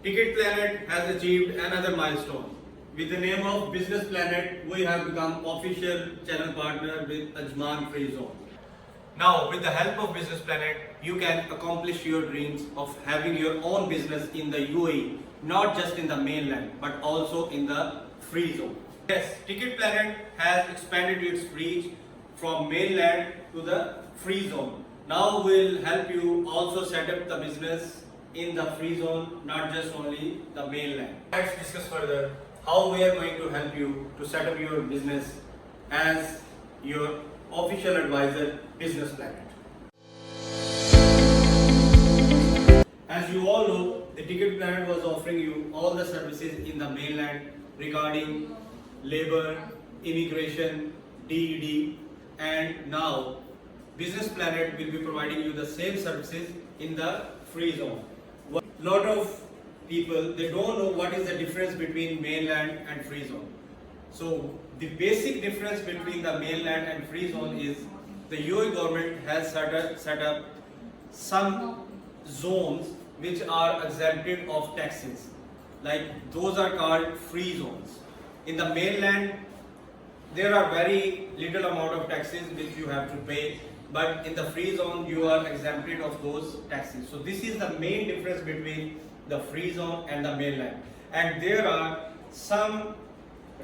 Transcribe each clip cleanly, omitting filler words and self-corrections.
Ticket Planet has achieved another milestone. With the name of Business Planet, we have become official channel partner with Ajman Free Zone. Now, with the help of Business Planet, you can accomplish your dreams of having your own business in the UAE, not just in the mainland, but also in the free zone. Yes, Ticket Planet has expanded its reach from mainland to the free zone. Now we'll help you also set up the business in the free zone, not just only the mainland. Let's discuss further how we are going to help you to set up your business as your official advisor, Business Planet. As you all know, the Ticket Planet was offering you all the services in the mainland regarding labor, immigration, DED, and now Business Planet will be providing you the same services in the free zone. A lot of people, they don't know what is the difference between mainland and free zone. So the basic difference between the mainland and free zone is the UAE government has set up some zones which are exempted of taxes. Like those are called free zones. In the mainland, there are very little amount of taxes which you have to pay, but in the free zone you are exempted of those taxes. So this is the main difference between the free zone and the mainland. And there are some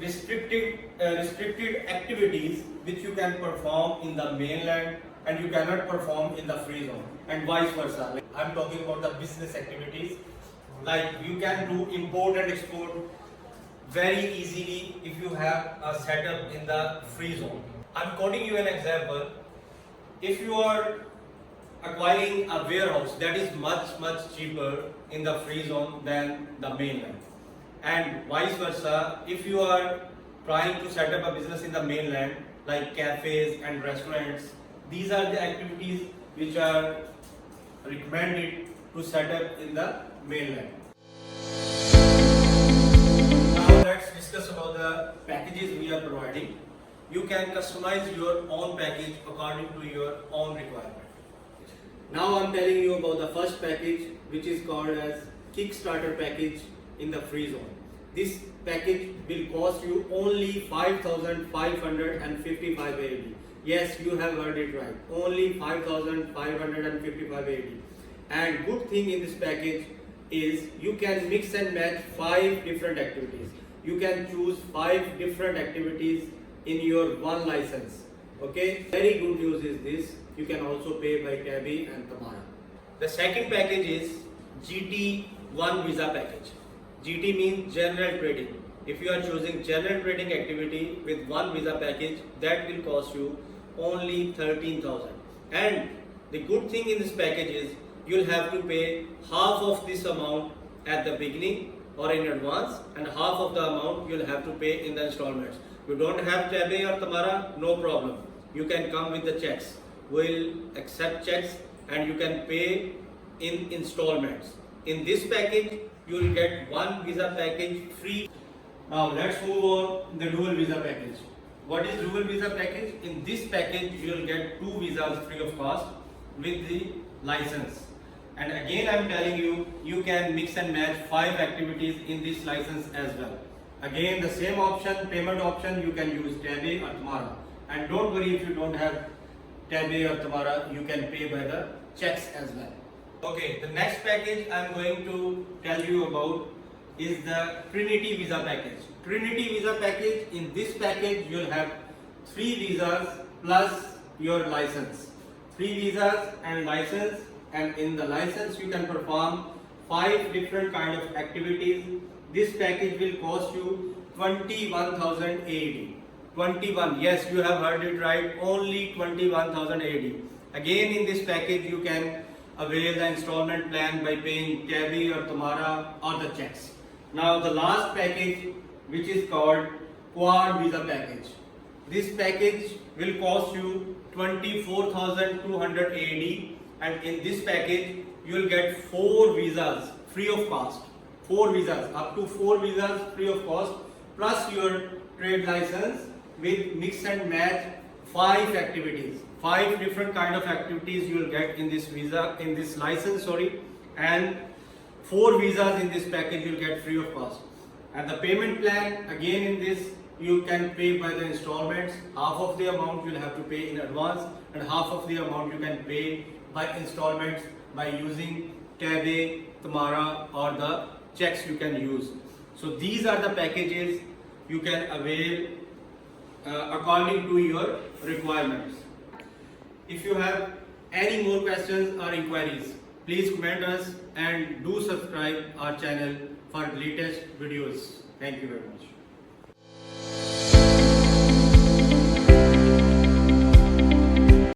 restricted activities which you can perform in the mainland and you cannot perform in the free zone, and vice versa. Like I'm talking about the business activities, like you can do import and export very easily if you have a setup in the free zone. I'm quoting you an example. If you are acquiring a warehouse, that is much cheaper in the free zone than the mainland, and vice versa. If you are trying to set up a business in the mainland like cafes and restaurants, these are the activities which are recommended to set up in the mainland. Now let's discuss about the packages we are providing. You can customize your own package according to your own requirement. Now I'm telling you about the first package, which is called as Kickstarter package in the free zone. This package will cost you only 5,555 AED. Yes, you have heard it right. Only 5,555 AED. And good thing in this package is you can mix and match 5 different activities. You can choose 5 different activities in your one license. Okay. Very good news is this. You can also pay by Tabby and Tamara. The second package is GT1 visa package. GT means general trading. If you are choosing general trading activity with one visa package, that will cost you only 13,000. And the good thing in this package is you'll have to pay half of this amount at the beginning or in advance, and half of the amount you'll have to pay in the installments. You don't have Tabby or Tamara, no problem. You can come with the checks. We'll accept checks and you can pay in installments. In this package, you will get one visa package free. Now let's move on the dual visa package. What is dual visa package? In this package, you will get 2 visas free of cost with the license. And again, I'm telling you, you can mix and match 5 activities in this license as well. Again, the same option, payment option, you can use Tabby or Tamara. And don't worry if you don't have Tabby or Tamara, you can pay by the checks as well. Okay, the next package I'm going to tell you about is the Trinity visa package. Trinity visa package, in this package you'll have 3 visas plus your license. 3 visas and license, and in the license you can perform 5 different kind of activities. This package will cost you 21,000 AED. 21, yes, you have heard it right, only 21,000 AED. Again, in this package you can avail the installment plan by paying Tabby or Tamara or the checks. Now the last package, which is called Quad Visa package. This package will cost you 24,200 AED, and in this package you will get 4 visas free of cost. 4 visas, up to 4 visas free of cost, plus your trade license with mix and match 5 activities. 5 different kind of activities you will get in this visa, in this license, and 4 visas in this package you'll get free of cost. And the payment plan, again in this, you can pay by the installments. Half of the amount you'll have to pay in advance and half of the amount you can pay by installments by using Tabe, Tamara or the checks you can use. So these are the packages you can avail according to your requirements. If you have any more questions or inquiries, please comment us and do subscribe our channel for latest videos. Thank you very much.